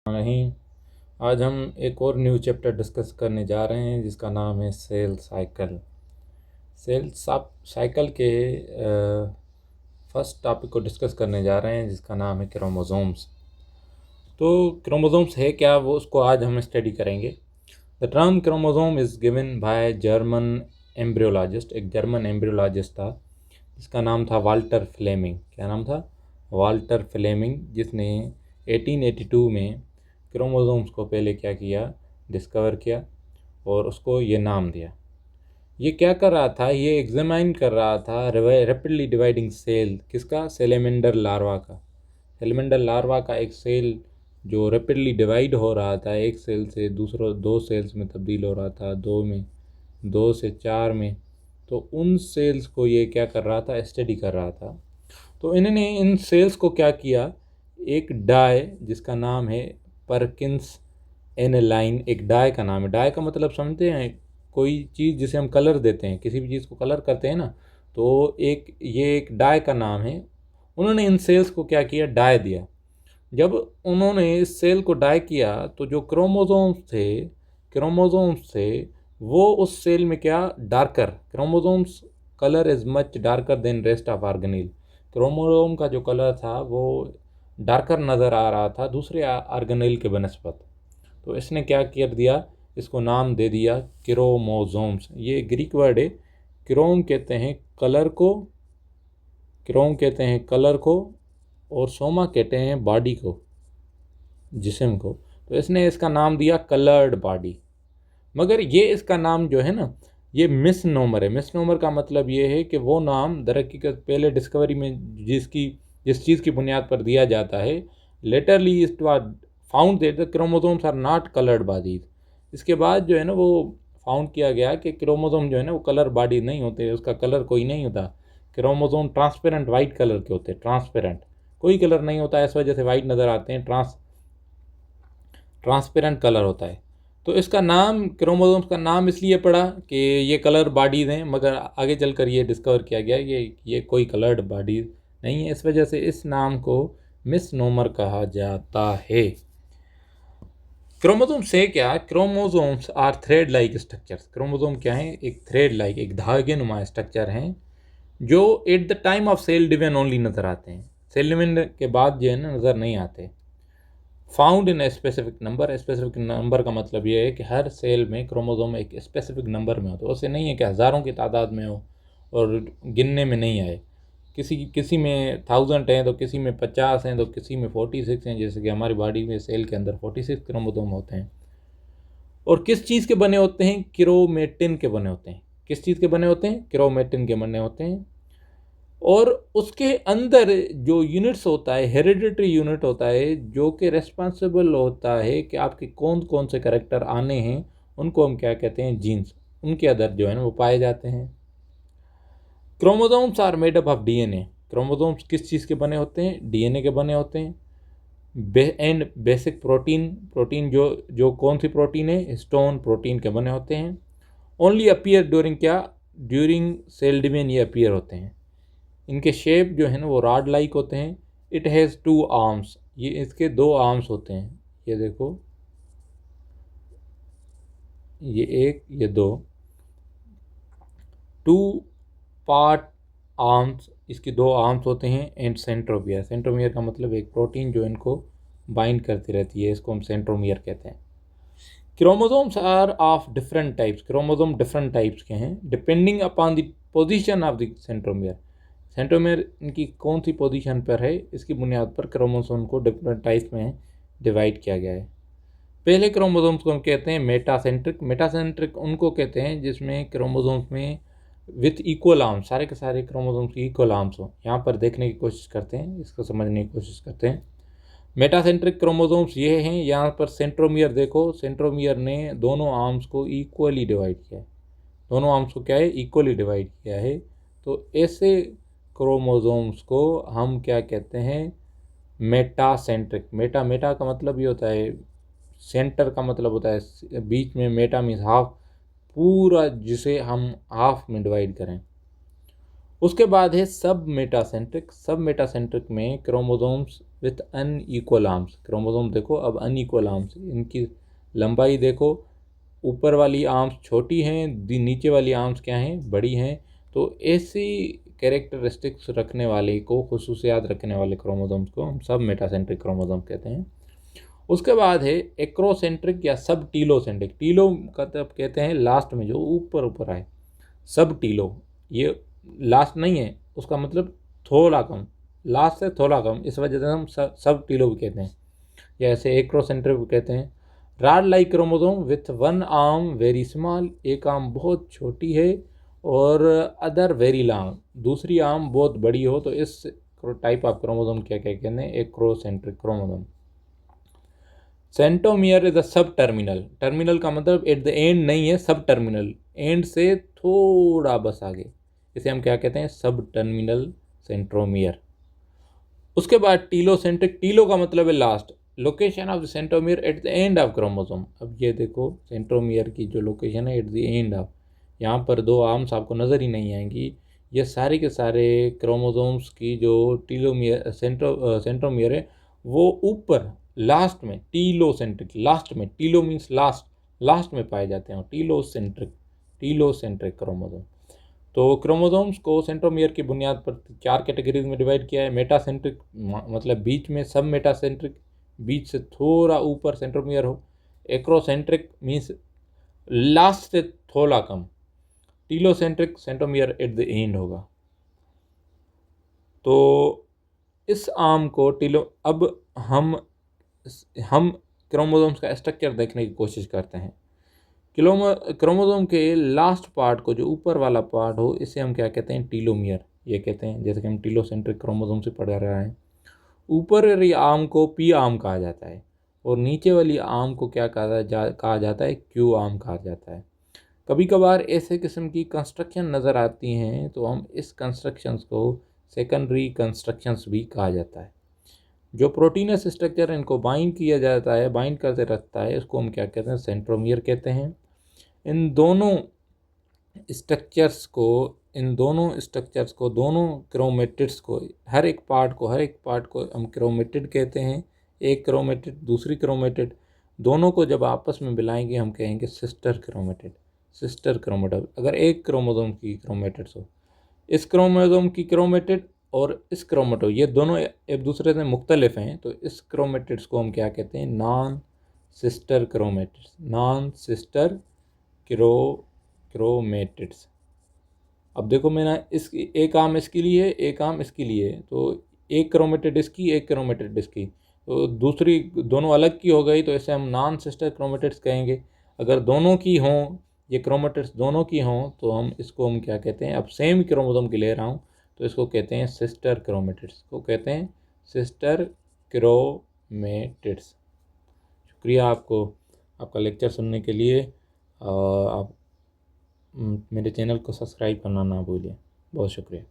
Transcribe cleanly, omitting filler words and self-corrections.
नहीं, आज हम एक और न्यू चैप्टर डिस्कस करने जा रहे हैं जिसका नाम है सेल साइकिल। सेल साइकिल के फर्स्ट टॉपिक को डिस्कस करने जा रहे हैं जिसका नाम है क्रोमोसोम्स। तो क्रोमोसोम्स है क्या, वो उसको आज हम स्टडी करेंगे। The term chromosome is given by German embryologist. एक जर्मन एम्ब्रियोलॉजिस्ट था जिसका नाम था वाल्टर फ्लेमिंग। क्या नाम था? वाल्टर फ्लेमिंग, जिसने 1882 में क्रोमोसोम्स को पहले क्या किया, डिस्कवर किया और उसको ये नाम दिया। ये क्या कर रहा था, ये एग्जामाइन कर रहा था रैपिडली डिवाइडिंग सेल। किसका? सेलेमेंडर लार्वा का। सेलेमेंडर लार्वा का एक सेल जो रैपिडली डिवाइड हो रहा था, एक सेल से दूसरों 2 सेल्स में तब्दील हो रहा था, 2 में, 2 से 4 में। तो उन सेल्स को ये क्या कर रहा था, स्टडी कर रहा था। तो इन्होंने इन सेल्स को क्या किया, एक डाई जिसका नाम है परकिंस एनालाइन, एक डाई का नाम है। डाई का मतलब समझते हैं? कोई चीज़ जिसे हम कलर देते हैं, किसी भी चीज़ को कलर करते हैं ना, तो ये एक डाई का नाम है। उन्होंने इन सेल्स को क्या किया, डाई दिया। जब उन्होंने इस सेल को डाई किया तो जो क्रोमोसोम्स थे वो उस सेल में क्या, darker chromosomes colour is much darker than rest of organelle. Chromosome का जो कलर था वो डार्कर नज़र आ रहा था दूसरे ऑर्गेनील के बनस्पत। तो इसने क्या कर दिया, इसको नाम दे दिया क्रोमोसोम्स। ये ग्रीक वर्ड है। क्रोम कहते हैं कलर को, क्रोम कहते हैं कलर को, और सोमा कहते हैं बॉडी को, जिस्म को। तो इसने इसका नाम दिया कलर्ड बॉडी। मगर ये इसका नाम जो है ना, ये मिसनोमर है। मिसनोमर का मतलब ये है कि वो नाम दरहकीकत पहले डिस्कवरी में जिस चीज़ की बुनियाद पर दिया जाता है, laterly it was found that the chromosomes are not coloured bodies. इसके बाद जो है ना वो फाउंड किया गया कि क्रोमोसोम जो है ना वो कलर बॉडी नहीं होते, उसका कलर कोई नहीं होता। क्रोमोसोम ट्रांसपेरेंट वाइट कलर के होते हैं, ट्रांसपेरेंट, कोई कलर नहीं होता, इस वजह से वाइट नज़र आते हैं, ट्रांसपेरेंट कलर होता है। तो इसका नाम, क्रोमोसोम्स का नाम इसलिए पड़ा कि ये कलर बॉडीज़ हैं, मगर आगे चलकर ये डिस्कवर किया गया ये कोई कलर्ड बॉडीज़ नहीं है। इस वजह से इस नाम को मिसनोमर कहा जाता है। क्रोमोसोम से क्या, chromosomes are thread like structures. Chromosome क्या है? एक थ्रेड लाइक, एक धागे नुमा स्ट्रक्चर हैं जो at the time of cell division only नज़र आते हैं। सेल डिवीजन के बाद जो है ना नज़र नहीं आते। Found in a specific number. Specific number का मतलब ये है कि हर सेल में क्रोमोसोम एक स्पेसिफिक नंबर में हो, तो उससे नहीं है कि हज़ारों की तादाद में हो और गिनने में नहीं आए। किसी में 1000 हैं तो किसी में 50 हैं तो किसी में 46 हैं, जैसे कि हमारी बॉडी में सेल के अंदर 46 क्रोमोसोम होते हैं। और किस चीज़ के बने होते हैं? क्रोमेटिन के बने होते हैं। किस चीज़ के बने होते हैं? क्रोमेटिन के बने होते हैं। और उसके अंदर जो यूनिट्स होता है, हेरिडिटरी यूनिट होता है, जो कि रेस्पॉन्सिबल होता है कि आपके कौन कौन से करेक्टर आने हैं, उनको हम क्या कहते हैं? जीन्स। उनके अंदर जो है ना वो पाए जाते हैं। Chromosomes are made up of DNA. Chromosomes किस चीज़ के बने होते हैं? डीएनए के बने होते हैं। And basic protein. प्रोटीन जो जो कौन सी प्रोटीन है? हिस्टोन प्रोटीन के बने होते हैं। ओनली अपीयर ड्यूरिंग क्या, ड्यूरिंग सेल डिवीजन ये अपीयर होते हैं। इनके शेप जो है ना वो रॉड लाइक होते हैं। It has 2 arms. ये इसके 2 आर्म्स होते हैं। ये देखो, ये एक, ये 2, 2 पार्ट आर्म्स, इसके 2 आर्म्स होते हैं। And centromere. सेंट्रोमियर का मतलब एक प्रोटीन जो इनको बाइंड करती रहती है, इसको हम सेंट्रोमियर कहते हैं। Chromosomes are of different types. Chromosome different types के हैं depending upon the position of the centromere. Centromere इनकी कौन सी पोजीशन पर है, इसकी बुनियाद पर क्रोमोसोम को डिफरेंट टाइप्स में डिवाइड किया गया है। पहले क्रोमोसोम्स को हम कहते हैं मेटासेंट्रिक। मेटासेंट्रिक उनको कहते हैं जिसमें क्रोमोसोम्स में विथ इक्वल आर्म्स, सारे के सारे क्रोमोसोम्स की इक्वल आर्म्स हो। यहाँ पर देखने की कोशिश करते हैं, इसको समझने की कोशिश करते हैं। मेटासेंट्रिक क्रोमोसोम्स ये हैं। यहाँ पर सेंट्रोमियर देखो, सेंट्रोमियर ने दोनों आर्म्स को इक्वली डिवाइड किया है। दोनों आर्म्स को क्या है? इक्वली डिवाइड किया है। तो ऐसे क्रोमोसोम्स को हम क्या कहते हैं? मेटासेंट्रिक। मेटा का मतलब ये होता है, सेंटर का मतलब होता है बीच में, मेटा मीन्स हाफ, पूरा जिसे हम हाफ में डिवाइड करें। उसके बाद है सब मेटासेंट्रिक। सब मेटासेंट्रिक में chromosomes with unequal arms. Chromosome देखो अब अनइक्वल आर्म्स, इनकी लंबाई देखो, ऊपर वाली आर्म्स छोटी हैं, नीचे वाली आर्म्स क्या हैं, बड़ी हैं। तो ऐसी कैरेक्टरिस्टिक्स रखने वाले को, खुसूसियात रखने वाले क्रोमोसोम्स को हम सब मेटासेंट्रिक क्रोमोसोम कहते हैं। उसके बाद है एक्रोसेंट्रिक या सब टीलोसेंट्रिक। टीलो का तब कहते हैं लास्ट में जो ऊपर ऊपर आए, सब टीलो, ये लास्ट नहीं है, उसका मतलब थोड़ा कम, लास्ट से थोड़ा कम, इस वजह से हम सब टीलो भी कहते हैं, या ऐसे एक्रोसेंट्रिक भी कहते हैं। Rod like chromosome with one arm very small, एक आर्म बहुत छोटी है और अदर वेरी लॉन्ग, दूसरी आर्म बहुत बड़ी हो, तो इस टाइप ऑफ क्रोमोसोम क्या क्या कहते हैं, acrocentric chromosome. Centromere is the sub terminal, terminal का मतलब एट द एंड नहीं है, सब टर्मिनल, एंड से थोड़ा बस आगे, इसे हम क्या कहते हैं, सब टर्मिनल सेंट्रोमियर। उसके बाद टीलोसेंट्रिक, टीलो का मतलब है last, location of the centromere at the end of chromosome. अब ये देखो सेंट्रोमियर की जो लोकेशन है एट द एंड ऑफ, यहाँ पर दो आर्म्स आपको नज़र ही नहीं आएंगी, ये सारे के सारे क्रोमोसोम्स की जो टीलोमियर सेंट्रोमियर है वो ऊपर लास्ट में, टीलोसेंट्रिक लास्ट में, टीलो मीन्स लास्ट, लास्ट में पाए जाते हैं टीलोसेंट्रिक क्रोमोसोम। तो क्रोमोसोम्स को सेंट्रोमियर की बुनियाद पर 4 कैटेगरीज में डिवाइड किया है। मेटासेंट्रिक मतलब बीच में, सब मेटासेंट्रिक बीच से थोड़ा ऊपर सेंट्रोमियर हो, एक्रोसेंट्रिक मीन्स लास्ट से थोड़ा कम, telocentric centromere at the end होगा। तो इस आर्म को टीलो, अब हम क्रोमोसोम्स का स्ट्रक्चर देखने की कोशिश करते हैं। क्रोमोसोम के लास्ट पार्ट को, जो ऊपर वाला पार्ट हो, इसे हम क्या कहते हैं, टीलोमियर ये कहते हैं, जैसे कि हम टीलोसेंट्रिक क्रोमोसोम से पढ़ रहे हैं। ऊपर वाली आर्म को पी आर्म कहा जाता है और नीचे वाली आर्म को क्या कहा जाता है, क्यू आर्म कहा जाता है। कभी कभार ऐसे किस्म की कंस्ट्रक्शन नज़र आती हैं तो हम इस कंस्ट्रक्शंस को सेकेंडरी कंस्ट्रक्शंस भी कहा जाता है। जो प्रोटीनस स्ट्रक्चर इनको बाइंड किया जाता है, बाइंड करते रखता है, इसको हम क्या कहते हैं, सेंट्रोमियर कहते हैं। इन दोनों स्ट्रक्चर्स को दोनों क्रोमेटिड्स को, हर एक पार्ट को हम क्रोमेटिड कहते हैं। एक क्रोमेटिड दूसरी क्रोमेटिड, दोनों को जब आपस में मिलाएंगे हम कहेंगे सिस्टर क्रोमेटिड। अगर एक क्रोमोसोम की क्रोमेटिड्स हो, इस क्रोमोसोम की क्रोमेटिड और इस क्रोमेटो, ये दोनों एक दूसरे से मुख्तलिफ हैं, तो इस क्रोमेटिड्स को हम क्या कहते हैं, नॉन सिस्टर क्रोमेटिड्स। अब देखो मैंने एक आर्म इसके लिए, एक आर्म इसके लिए, तो एक क्रोमेटिड इसकी, एक क्रोमेटिड इसकी, तो दूसरी दोनों अलग की हो गई, तो इसे हम नॉन सिस्टर क्रोमेटिड्स कहेंगे। अगर दोनों की हों, ये क्रोमेटिड्स दोनों की हों, तो हम क्या कहते हैं, अब सेम क्रोमोसोम की ले रहा हूँ, तो इसको कहते हैं सिस्टर क्रोमेटिड्स, को कहते हैं सिस्टर क्रोमेटिड्स। शुक्रिया आपको, आपका लेक्चर सुनने के लिए। आप मेरे चैनल को सब्सक्राइब करना ना भूलिए। बहुत शुक्रिया।